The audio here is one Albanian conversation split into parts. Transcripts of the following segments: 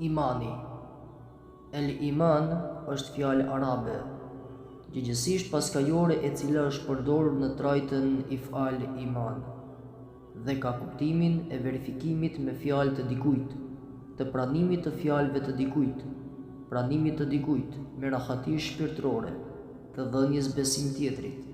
Imani. El-iman është fjalë arabe, gjëgjësisht paskajore e cila është përdorur në trajtën ifal iman dhe ka kuptimin e verifikimit me fjalë të dikujt, të pranimit të fjalëve të dikujt, pranimit të dikujt me rahati shpirtërore, të dhënies besim tjetrit,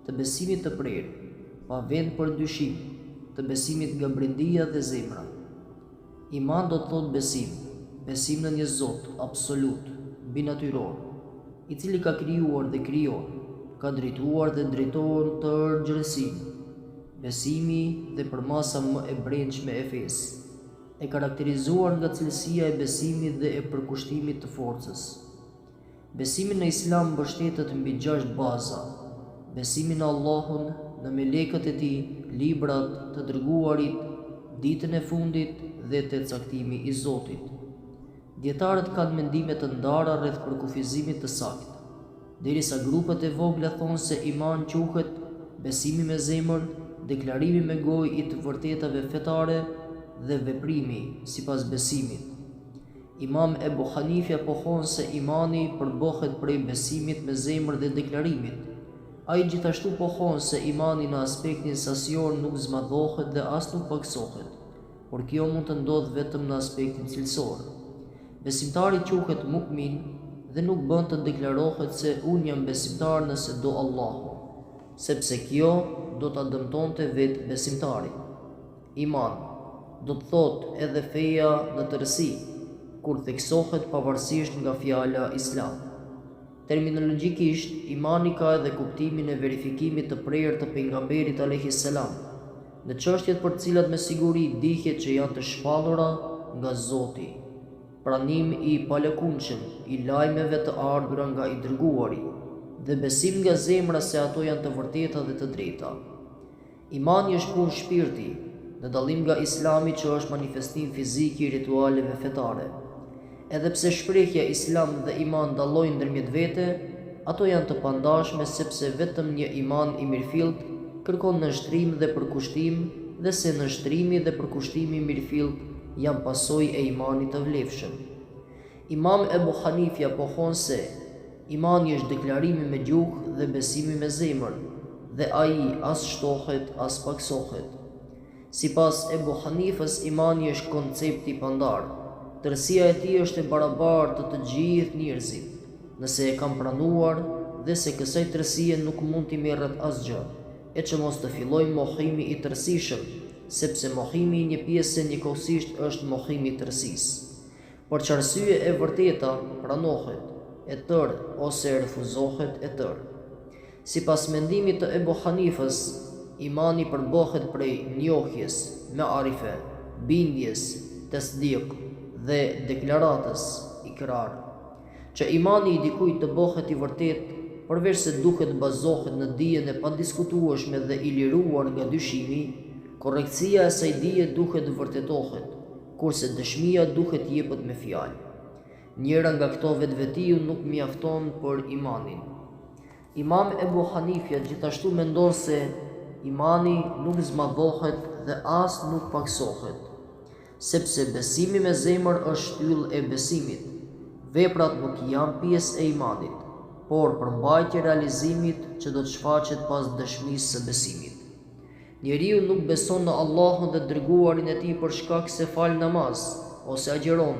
të besimit të prerë, pa vend për dyshim, të besimit nga brendia dhe zemra. Iman do të thotë besim në një Zot absolut, binatyror, i cili ka krijuar dhe krijon, ka drejtuar dhe drejton të gjërësinë. Besimi dhe përmasa më e brendshme e fesë, e karakterizuar nga cilësia e besimit dhe e përkushtimit të forcës. Besimi në Islam mbështetet mbi 6 baza: besimi në Allahun, në melekët e tij, librat, të dërguarit, ditën e fundit dhe te caktimi i Zotit. Dietarët kanë mendime të ndara rreth përkufizimit të saktë, derisa grupet e vogla thonë se iman quhet besimi me zemër, deklarimi me gojë i të vërtetave fetare dhe veprimi sipas besimit. Imam Ebu Hanifja pohon se imani përbohet prej besimit me zemër dhe deklarimit. Ai gjithashtu pohon se imani në aspektin sasior nuk zmadhohet dhe as nuk paksohet, por kjo mund të ndodhë vetëm në aspektin cilësor. Besimtari quhet mu'min dhe nuk bën të deklarohet se unë jam besimtar nëse do Allahu, sepse kjo do ta dëmtonte vetë besimtarin. Iman do të thotë edhe feja në tërësi, kur theksohet pavarësisht nga fjala Islam. Terminologjikisht, imani ka edhe kuptimin e verifikimit të prerë të pejgamberit alayhis salam, në çështjet për të cilat me siguri dihet që janë të shpallura nga Zoti. Pranim i palëkundshem i lajmeve të ardhura nga i dërguari dhe besim nga zemra se ato janë të vërteta dhe të drejta. Imani është punë shpirti, në dallim nga Islami që është manifestim fizik i ritualeve fetare. Edhe pse shprehja Islam dhe iman dallojnë ndërmjet vete, ato janë të pandashme sepse vetëm një iman i mirëfillt kërkon nënshtrim dhe përkushtim, dhe se nënshtrimi dhe përkushtimi i mirëfillt janë pasojë e imanit të vlefshëm. Imam Ebu Hanifja pohon se imani është deklarimi me gjuhë dhe besimi me zemër, dhe ai as shtohet as paksohet. Sipas Ebu Hanifës, imani është koncepti i pandar. Tërësia e tij është e barabartë të gjithë njerëzit, nëse e kanë pranuar dhe se kësaj tërësie nuk mund t'i merret asgjë, e që mos të fillojë mohimi i tërësishëm, sepse mohimi i një pjese njëkohësisht është mohimi i tërësisë. Por që arsye e vërteta pranohet e tërë ose refuzohet e tërë. Sipas mendimit të Ebu Hanifës, imani përbohet prej njohjes, me'arife, bindjes, tasdiq dhe deklaratës, ikrar. Që imani i dikujt të bëhet i vërtet, përveç se duhet bazohet në dijen e padiskutueshme dhe i liruar nga dyshimi, korrektësia e saj dije duhet vërtetohet, kurse dëshmia duhet jepet me fjalë. Njëra nga këto vetvetiu nuk mjafton për imanin. Imam Ebu Hanifja gjithashtu mendon se imani nuk zmadhohet dhe as nuk paksohet, sepse besimi me zemër është shtyllë e besimit. Veprat nuk janë pjesë e imanit, por përmbajtje realizimit që do të shfaqet pas dëshmisë së besimit. Njeriu nuk beson në Allahun dhe dërguarin e tij për shkak se fal namaz ose agjeron,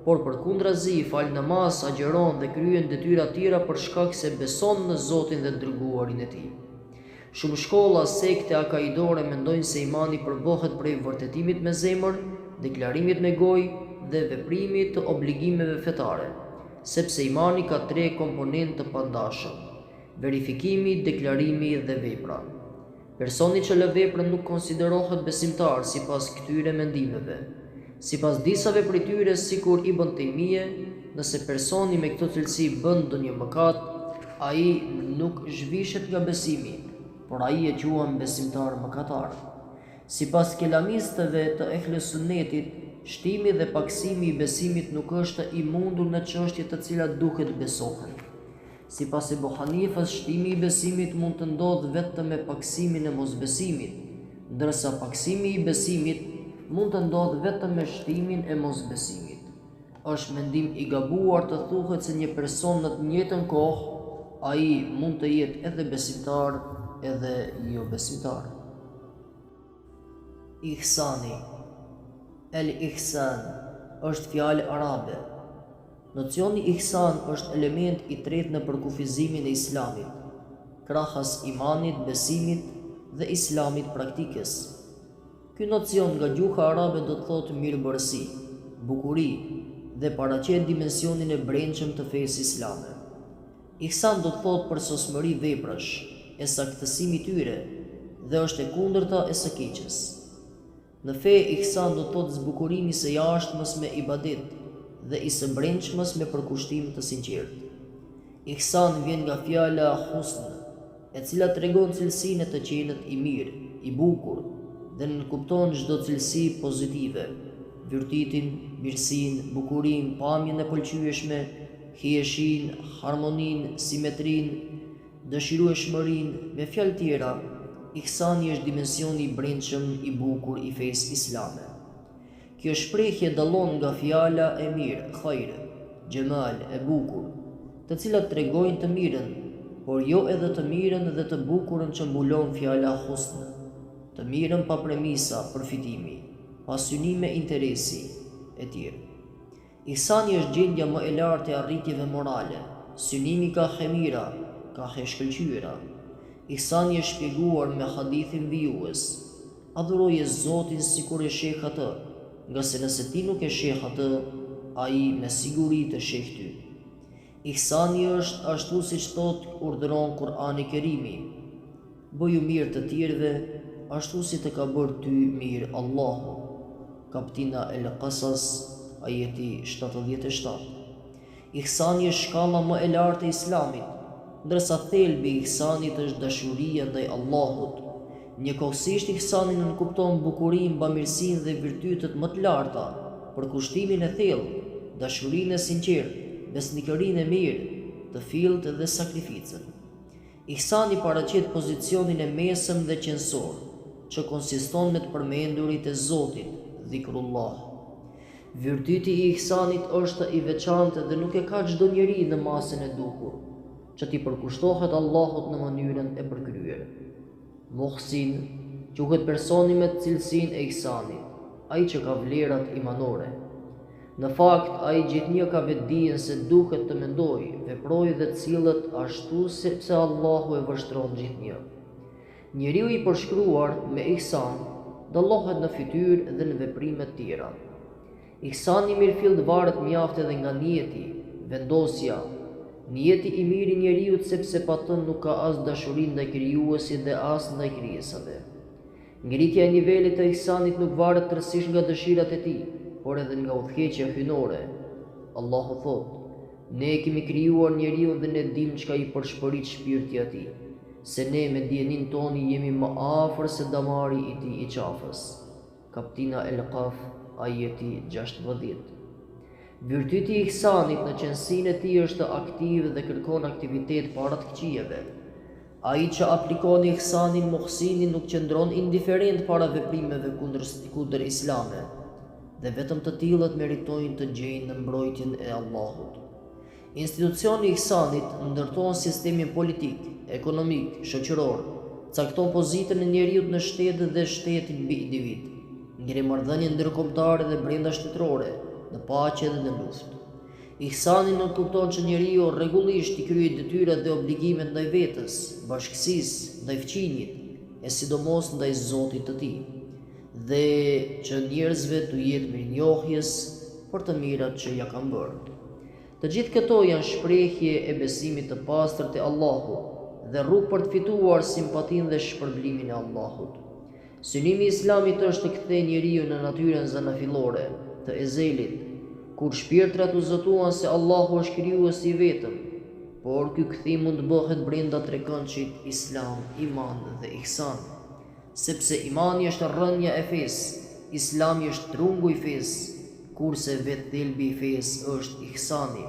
por përkundrazi fal namaz, agjeron dhe kryen detyra tjera për shkak se beson në Zotin dhe dërguarin e tij. Shumë shkolla sekte akaidore mendojnë se imani përbohet prej vërtetimit me zemër, deklarimit me gojë dhe veprimit të obligimeve fetare, sepse imani ka 3 komponentë të pandashëm: verifikimi, deklarimi dhe vepra. Personi që lë veprën nuk konsiderohet besimtar sipas këtyre mendimeve. Sipas disave prej tyre, sikur Ibn Taymije, nëse personi me këtë cilësi bën ndonjë mëkat, ai nuk zhvishet nga besimi, por ai e quhen besimtar mëkatar. Sipas kelamistëve të Ehli Sunnetit, shtimi dhe paksimi i besimit nuk është i mundur në çështje të cilat duhet besohen. Sipas Ebu Hanifës, shtimi i besimit mund të ndodhë vetëm me paksimin e mosbesimit, ndërsa paksimi i besimit mund të ndodhë vetëm me shtimin e mosbesimit. Është mendim i gabuar të thuhet se një person në të njëjtën kohë ai mund të jetë edhe besimtar edhe jo besimtar. Ihsani. El-ihsan është fjalë arabe. Nocioni ihsan është element i tretë në përkufizimin e islamit, krahas imanit, besimit dhe islamit praktikës. Ky nocion nga gjuha arabe do të thotë mirëbërësi, bukuri dhe paraqet dimensionin e brendshëm të fesë islame. Ihsan do të thotë përsosmëri veprash, e saktësimi tyre dhe është e kundërta e së keqes. Në fe, ihsan do të thotë zbukurimi së jashtëmës me ibadet dhe i së brendshmës me përkushtim të sinqertë. Ihsan vjen nga fjala husn, e cila tregon cilësinë e të qenit i mirë, i bukur dhe nënkupton çdo cilësi pozitive, virtytin, mirësinë, bukurinë, pamjen e pëlqyeshme, hijeshin, harmoninë, simetrinë, dëshirueshmërinë, me fjalë tjera, ihsani është dimensioni i brendshëm i bukur i fesë islame. Kjo shprehje dallon nga fjala e mirë, khajr, xhemal, e bukur, të cilat tregojnë të mirën, por jo edhe të mirën dhe të bukurën që mbulon fjala husn, të mirën pa premisa, përfitimi, pa synime interesi, e tjerë. Ihsani është gjendja më e lartë e arritjeve morale, synimi ka hemira, ka heshkëlqyera. Ihsani është shpjeguar me hadithin vijues: adhuroje Zotin sikur e sheh atë, nga se nëse ti nuk e sheh atë, ai me siguri të sheh ty. Ihsani është ashtu siç thotë urdhëron Kur'ani i Kerimi: bëju mirë të tjerëve ashtu si të ka bërë ty mirë Allahu. Kaptina El-Qasas, ajeti 77. Ihsani është shkalla më e lartë e islamit, ndërsa thelbi i ihsanit është dashuria ndaj Allahut. Njëkohësisht ihsani nënkupton bukurinë, bamirësinë dhe virtytet më të larta, përkushtimin e thellë, dashurinë e sinqertë, besnikërinë e mirë, të fillt dhe sakrificën. Ihsani paraqet pozicionin e mesëm dhe qendror, që konsiston me të përmendurit e Zotit, dhikrullah. Virtyti i ihsanit është i veçantë dhe nuk e ka çdo njeri në masën e duhur, që t'i përkushtohet Allahut në mënyrën e përkryer. Muhsin quhet personi me cilësinë e ihsanit, ai që ka vlerat imanore. Në fakt, ai gjithnjë ka vetdijen se duhet të mendojë, veprojë dhe të cilët ashtu sepse Allahu e vështron gjithnjë. Njeriu i përshkruar me ihsan dallohet në fytyrë dhe në veprime të tjera. Ihsani mirëfillt varet mjaft edhe nga niyeti, vendosja. Niyeti i mirë i njeriut sepse pa të nuk ka as dashuri ndaj krijuesit dhe as ndaj krijesave. Ngritja e nivelit të ihsanit nuk varet tërësisht nga dëshirat e tij, por edhe nga udhëheqja hyjnore. Allahu thotë: ne kemi krijuar njeriu dhe ne dim çka i përshpërit shpirti atij, se ne me dijenin toni jemi më afër se damari i tij i qafës. Kaptina El-Qaf, ajeti 16. Virtyti i ihsanit në qenësinë e tij është aktiv dhe kërkon aktivitet para të këqijeve. Ai që aplikon ihsanin, muhsinin, nuk qëndron indiferent para veprimeve kundër islame, dhe vetëm të tillët meritojnë të gjejnë në mbrojtjen e Allahut. Institucioni i ihsanit ndërton sistemin politik, ekonomik, shoqëror, cakton pozitën e njeriut në shtet dhe shtetin mbi individ, ngre marrëdhënie ndërkombëtare dhe brenda shtetërore, në paqe dhe në luftë. Ihsani nënkupton që njeriu rregullisht i kryej detyrat dhe obligimet ndaj vetes, bashkësisë, ndaj fëmijët, e sidomos ndaj Zotit të tij, dhe që njerëzve të jetë mirënjohjes për të mirat që ja kanë bërë. Të gjithë këto janë shprehje e besimit të pastër te Allahu dhe rrugë për të fituar simpatinë dhe shpërblimin e Allahut. Synimi i Islamit është të kthejë njeriu në natyrën zanafillore të ezelit, kur shpirtrat u zotuan se Allahu është krijuesi i vetëm, por ky kthim mund të bëhet brenda trekëndshit Islam, iman dhe ihsan, sepse imani është rrënja e fesë, Islami është trungu i fesë, kurse vetë thelbi i fesë është ihsani.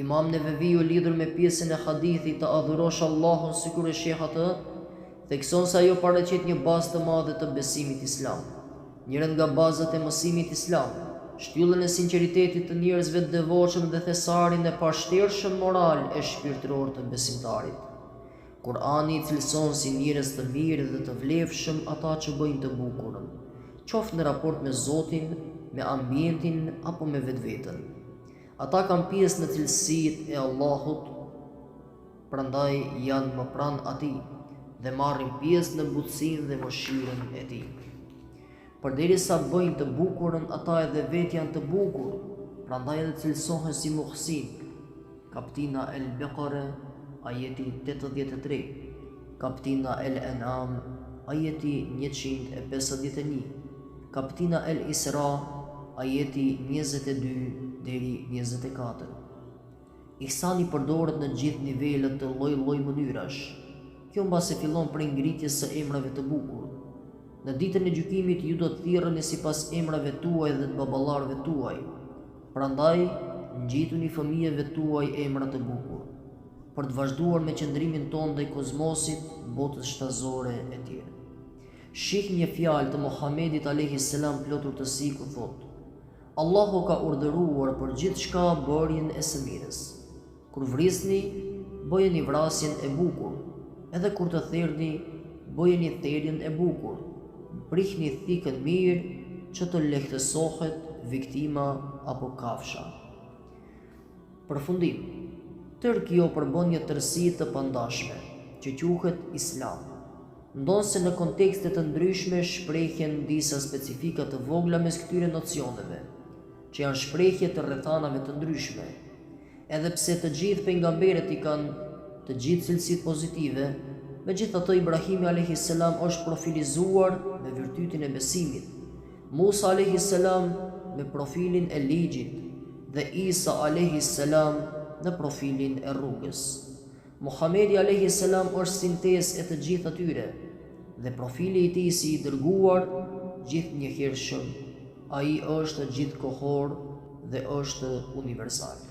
Imam Neveviu lidhur me pjesën e hadithit të adhurosh Allahun sikur e sheh atë, thekson se ajo paraqet një bazë të madhe të besimit islam. Njëra nga bazat e mësimit islam shtyllën e sinqeritetit të njerëzve të devotshëm dhe thesarin e pashtershëm moral e shpirtëror të besimtarit. Kurani i cilëson si njerëz të mirë dhe të vlefshëm ata që bëjnë të bukurën, qoftë në raport me Zotin, me ambientin apo me vetveten. Ata kanë pjesë në cilësitë e Allahut, prandaj janë më pranë atij dhe marrin pjesë në butësinë dhe mëshirën e tij. Përderisa bëjnë të bukurën, ata edhe vetë janë të bukur, prandaj edhe cilësohen si muhsin. Kaptina El-Beqare, ajeti 83, Kaptina El-An'am, ajeti 151, Kaptina El-Isra, ajeti 22 deri 24. Ihsani përdoret në gjithë nivelet të lloj-lloj mënyrash. Kjo mbase fillon prej ngritjes së emrave të bukur. Në ditën e gjykimit ju do të thirreni sipas emrave tuaj dhe të baballarëve tuaj. Prandaj ngjituni fëmijëve tuaj emra të bukur, për të vazhduar me qëndrimin tonë ndaj kozmosit, botës shtazore e tjerë. Shih një fjalë të Muhamedit alayhis salam plotur të sikur thotë: Allahu ka urdhëruar për gjithçka bërjen e së mirës. Kur vrisni, bëjeni vrasjen e bukur, edhe kur të therrni, bëjeni therrjen e bukur. Prihni thikën mirë që të lehtësohet viktima apo kafsha. Përfundim. Tërë kjo përbën një tërësi të pandashme, që quhet Islam. Ndonse në kontekste të ndryshme shprehjen disa specifika të vogla mes këtyre nocioneve, që janë shprehje të rrethanave të ndryshme. Edhe pse të gjithë pejgamberët i kanë të gjithë cilësitë pozitive, megjithatë Ibrahimi alayhis salam është profilizuar me virtytin e besimit, Musa alayhis salam me profilin e ligjit dhe Isa alayhis salam në profilin e rrugës. Muhamedi alayhis salam është sintezë e të gjithë atyre dhe profili i tij si i dërguar gjithnjëhershëm. Ai është gjithkohor dhe është universal.